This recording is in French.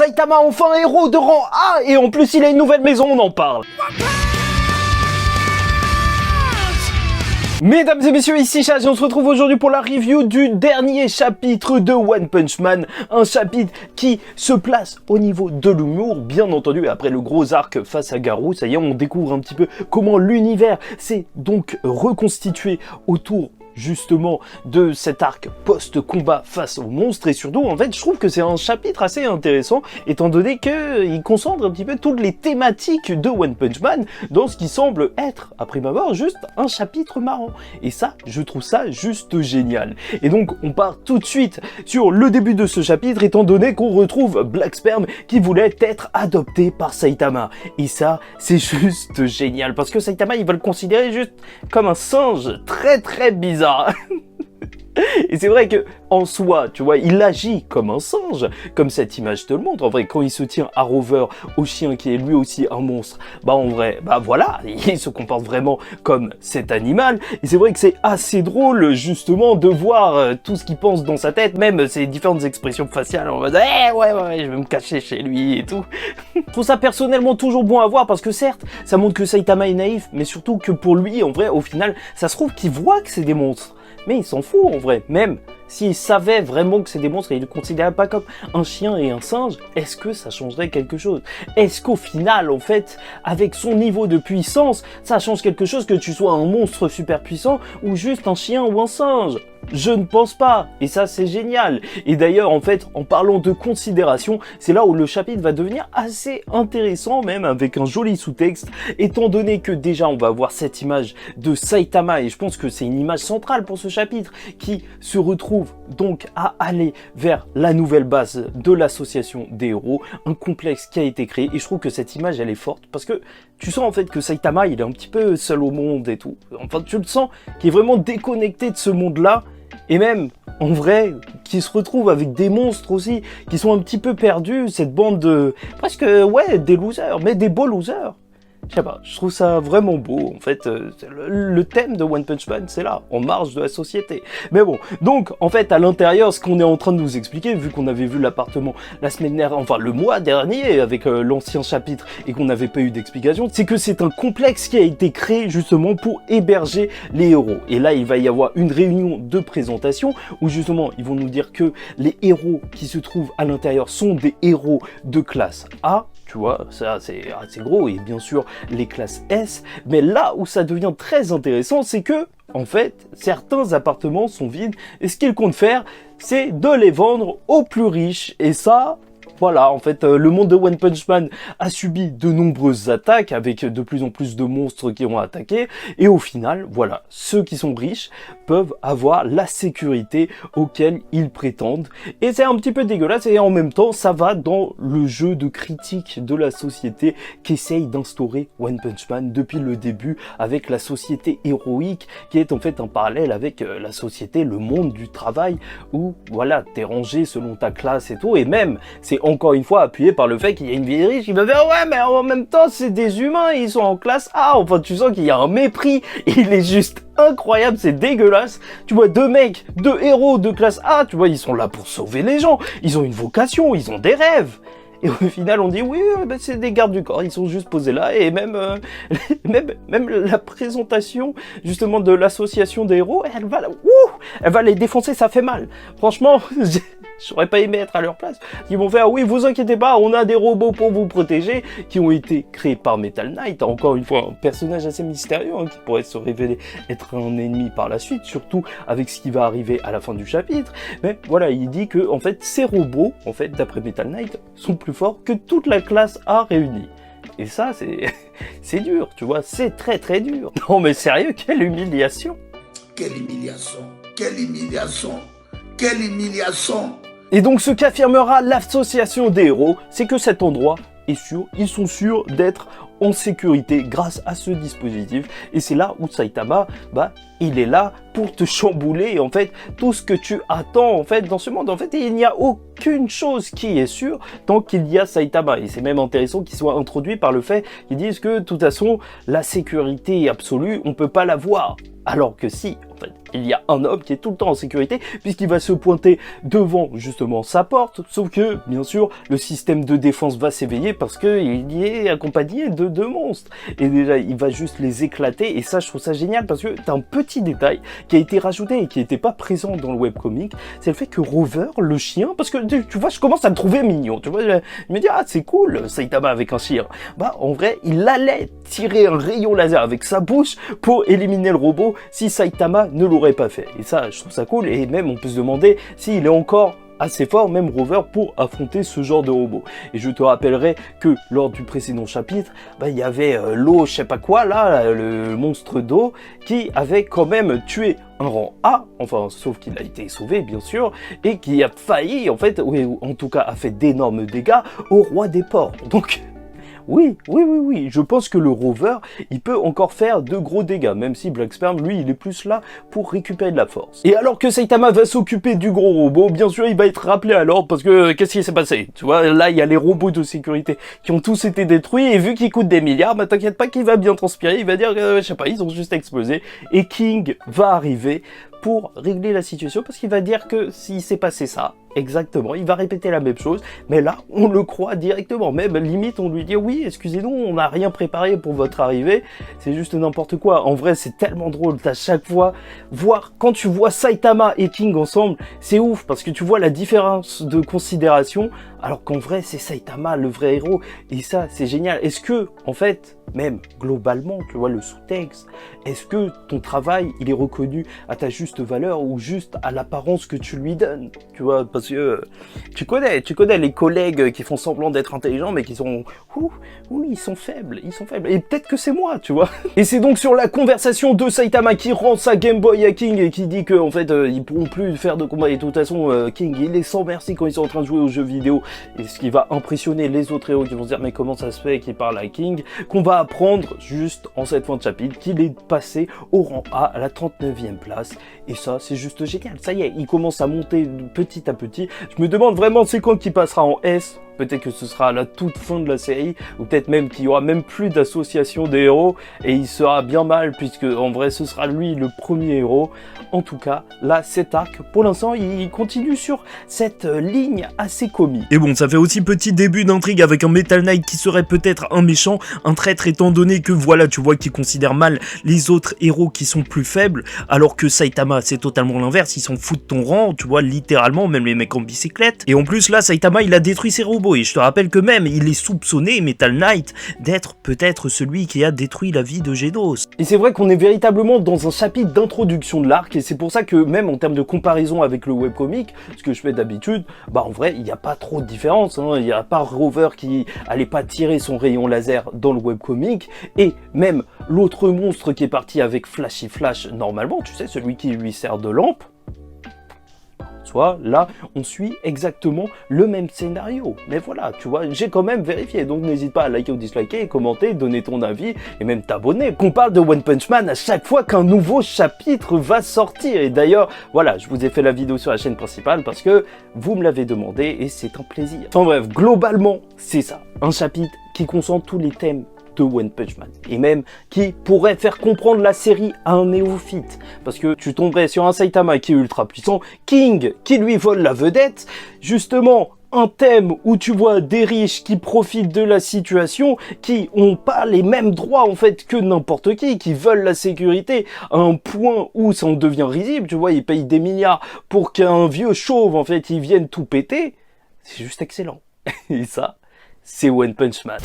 Saitama enfin héros de rang A et en plus il a une nouvelle maison, on en parle. Mesdames et messieurs, ici Chaz et on se retrouve aujourd'hui pour la review du dernier chapitre de One Punch Man. Un chapitre qui se place au niveau de l'humour, bien entendu, après le gros arc face à Garou. Ça y est, on découvre un petit peu comment l'univers s'est donc reconstitué autour justement de cet arc post-combat face aux monstres. Et surtout, en fait, je trouve que c'est un chapitre assez intéressant, étant donné qu'il concentre un petit peu toutes les thématiques de One Punch Man dans ce qui semble être, à prime abord, juste un chapitre marrant. Et ça, je trouve ça juste génial. Et donc, on part tout de suite sur le début de ce chapitre, étant donné qu'on retrouve Black Sperm qui voulait être adopté par Saitama. Et ça, c'est juste génial, parce que Saitama, il va le considérer juste comme un singe très bizarre. Et c'est vrai que en soi, tu vois, il agit comme un singe, comme cette image te le montre. En vrai, quand il se tient à Rover, au chien qui est lui aussi un monstre, bah en vrai, bah voilà, il se comporte vraiment comme cet animal. Et c'est vrai que c'est assez drôle, justement, de voir tout ce qu'il pense dans sa tête, même ses différentes expressions faciales. On va dire, ouais, je vais me cacher chez lui et tout. Je trouve ça personnellement toujours bon à voir, parce que certes, ça montre que Saitama est naïf, mais surtout que pour lui, en vrai, au final, ça se trouve qu'il voit que c'est des monstres. Mais il s'en fout en vrai, même s'il savait vraiment que c'est des monstres et il ne le considérait pas comme un chien et un singe, est-ce que ça changerait quelque chose? Est-ce qu'au final, en fait, avec son niveau de puissance, ça change quelque chose que tu sois un monstre super puissant ou juste un chien ou un singe? Je ne pense pas, et ça c'est génial. Et d'ailleurs, en fait, en parlant de considération, c'est là où le chapitre va devenir assez intéressant, même avec un joli sous-texte, étant donné que déjà on va avoir cette image de Saitama, et je pense que c'est une image centrale pour ce chapitre, qui se retrouve donc à aller vers la nouvelle base de l'association des héros, un complexe qui a été créé, et je trouve que cette image elle est forte, parce que tu sens en fait que Saitama il est un petit peu seul au monde et tout, enfin tu le sens qu'il est vraiment déconnecté de ce monde-là. Et même, en vrai, qui se retrouve avec des monstres aussi, qui sont un petit peu perdus, cette bande de... presque, ouais, des losers, mais des beaux losers. Je sais pas, je trouve ça vraiment beau, en fait, le thème de One Punch Man, c'est là, en marge de la société. Mais bon, donc, en fait, à l'intérieur, ce qu'on est en train de nous expliquer, vu qu'on avait vu l'appartement la semaine dernière, enfin, le mois dernier, avec l'ancien chapitre, et qu'on n'avait pas eu d'explication, c'est que c'est un complexe qui a été créé, justement, pour héberger les héros. Et là, il va y avoir une réunion de présentation, où, justement, ils vont nous dire que les héros qui se trouvent à l'intérieur sont des héros de classe A, tu vois, ça c'est assez gros, et bien sûr les classes S, mais là où ça devient très intéressant, c'est que, en fait, certains appartements sont vides, et ce qu'ils comptent faire, c'est de les vendre aux plus riches, et ça... Voilà, en fait, le monde de One Punch Man a subi de nombreuses attaques avec de plus en plus de monstres qui ont attaqué. Et au final, voilà, ceux qui sont riches peuvent avoir la sécurité auquel ils prétendent. Et c'est un petit peu dégueulasse et en même temps, ça va dans le jeu de critique de la société qu'essaye d'instaurer One Punch Man depuis le début avec la société héroïque qui est en fait un parallèle avec la société, le monde du travail où, voilà, t'es rangé selon ta classe et tout. Et même, c'est encore une fois appuyé par le fait qu'il y a une vieille riche qui va faire ouais mais en même temps c'est des humains, ils sont en classe A, enfin tu sens qu'il y a un mépris, il est juste incroyable, c'est dégueulasse. Tu vois deux mecs, deux héros de classe A, tu vois ils sont là pour sauver les gens, ils ont une vocation, ils ont des rêves. Et au final, on dit, oui, ben c'est des gardes du corps, ils sont juste posés là, et même, même la présentation, justement, de l'association des héros, elle va les défoncer, ça fait mal. Franchement, j'aurais pas aimé être à leur place. Ils vont faire, oui, vous inquiétez pas, on a des robots pour vous protéger, qui ont été créés par Metal Knight, encore une fois, un personnage assez mystérieux, hein, qui pourrait se révéler être un ennemi par la suite, surtout avec ce qui va arriver à la fin du chapitre. Mais voilà, il dit que, en fait, ces robots, en fait, d'après Metal Knight, sont plus forts que toute la classe A réunie. Et ça, c'est dur, tu vois, c'est très dur. Non mais sérieux, quelle humiliation! Quelle humiliation! Quelle humiliation! Quelle humiliation! Et donc ce qu'affirmera l'association des héros, c'est que cet endroit est sûr, ils sont sûrs d'être en sécurité grâce à ce dispositif. Et c'est là où Saitama, bah, il est là pour te chambouler, en fait, tout ce que tu attends, en fait, dans ce monde. En fait, il n'y a aucune chose qui est sûre tant qu'il y a Saitama. Et c'est même intéressant qu'il soit introduit par le fait qu'ils disent que, de toute façon, la sécurité absolue, on peut pas l'avoir. Alors que si, en fait, il y a un homme qui est tout le temps en sécurité puisqu'il va se pointer devant justement sa porte, sauf que bien sûr le système de défense va s'éveiller parce qu'il y est accompagné de deux monstres et déjà il va juste les éclater et ça je trouve ça génial parce que t'as un petit détail qui a été rajouté et qui n'était pas présent dans le webcomic, c'est le fait que Rover, le chien, parce que tu vois je commence à le trouver mignon, tu vois, je me dis ah c'est cool Saitama avec un chien, bah en vrai il allait tirer un rayon laser avec sa bouche pour éliminer le robot si Saitama ne l'aurait pas fait. Et ça, je trouve ça cool. Et même, on peut se demander s'il est encore assez fort, même Rover, pour affronter ce genre de robot. Et je te rappellerai que lors du précédent chapitre, bah, il y avait l'eau, je sais pas quoi, là, le monstre d'eau, qui avait quand même tué un rang A, enfin, sauf qu'il a été sauvé, bien sûr, et qui a failli, en fait, ou en tout cas, a fait d'énormes dégâts au roi des porcs. Donc, oui, je pense que le Rover, il peut encore faire de gros dégâts, même si Black Sperm, lui, il est plus là pour récupérer de la force. Et alors que Saitama va s'occuper du gros robot, bien sûr, il va être rappelé à l'ordre, parce que, qu'est-ce qui s'est passé? Tu vois, là, il y a les robots de sécurité qui ont tous été détruits, et vu qu'ils coûtent des milliards, bah t'inquiète pas qu'il va bien transpirer, il va dire, je sais pas, ils ont juste explosé, et King va arriver pour régler la situation, parce qu'il va dire que s'il s'est passé ça, exactement, il va répéter la même chose, mais là, on le croit directement, même limite, on lui dit, oui, excusez-nous, on n'a rien préparé pour votre arrivée, c'est juste n'importe quoi. En vrai, c'est tellement drôle, à chaque fois, quand tu vois Saitama et King ensemble, c'est ouf, parce que tu vois la différence de considération, alors qu'en vrai, c'est Saitama, le vrai héros, et ça, c'est génial. Est-ce que, en fait, même globalement, tu vois le sous-texte, est-ce que ton travail, il est reconnu à ta juste valeur ou juste à l'apparence que tu lui donnes, tu vois, parce que tu connais les collègues qui font semblant d'être intelligents mais qui sont, oui, ils sont faibles, et peut-être que c'est moi, tu vois. Et c'est donc sur la conversation de Saitama qui rend sa Game Boy à King et qui dit que en fait, ils pourront plus faire de combat et de toute façon, King, il est sans merci quand ils sont en train de jouer aux jeux vidéo, et ce qui va impressionner les autres héros qui vont se dire mais comment ça se fait qu'il parle à King, qu'on va apprendre juste en cette fin de chapitre qu'il est passé au rang A à la 39e place, et ça c'est juste génial, ça y est, il commence à monter petit à petit. Je me demande vraiment c'est quand qu'il passera en S. Peut-être que ce sera à la toute fin de la série, ou peut-être même qu'il y aura même plus d'association des héros, et il sera bien mal, puisque en vrai ce sera lui le premier héros. En tout cas, là, cet arc, pour l'instant, il continue sur cette ligne assez comique. Et bon, ça fait aussi petit début d'intrigue avec un Metal Knight qui serait peut-être un méchant, un traître, étant donné que voilà, tu vois qu'il considère mal les autres héros qui sont plus faibles, alors que Saitama, c'est totalement l'inverse, il s'en fout de ton rang, tu vois, littéralement, même les mecs en bicyclette. Et en plus, là, Saitama, il a détruit ses robots. Et je te rappelle que même, il est soupçonné, Metal Knight, d'être peut-être celui qui a détruit la vie de Gedos. Et c'est vrai qu'on est véritablement dans un chapitre d'introduction de l'arc, et c'est pour ça que même en termes de comparaison avec le webcomic, ce que je fais d'habitude, bah en vrai, il n'y a pas trop de différence, hein. Il n'y a pas Rover qui allait pas tirer son rayon laser dans le webcomic, et même l'autre monstre qui est parti avec Flashy Flash normalement, tu sais, celui qui lui sert de lampe, soit là on suit exactement le même scénario, mais voilà, tu vois, j'ai quand même vérifié, donc n'hésite pas à liker ou disliker, commenter, donner ton avis et même t'abonner. Qu'on parle de One Punch Man à chaque fois qu'un nouveau chapitre va sortir, et d'ailleurs voilà, je vous ai fait la vidéo sur la chaîne principale parce que vous me l'avez demandé et c'est un plaisir. Enfin bref, globalement c'est ça, un chapitre qui concentre tous les thèmes de One Punch Man, et même qui pourrait faire comprendre la série à un néophyte, parce que tu tomberais sur un Saitama qui est ultra puissant, King qui lui vole la vedette, justement un thème où tu vois des riches qui profitent de la situation, qui ont pas les mêmes droits en fait que n'importe qui veulent la sécurité à un point où ça en devient risible, tu vois, ils payent des milliards pour qu'un vieux chauve en fait il vienne tout péter, c'est juste excellent. Et ça, c'est One Punch Man.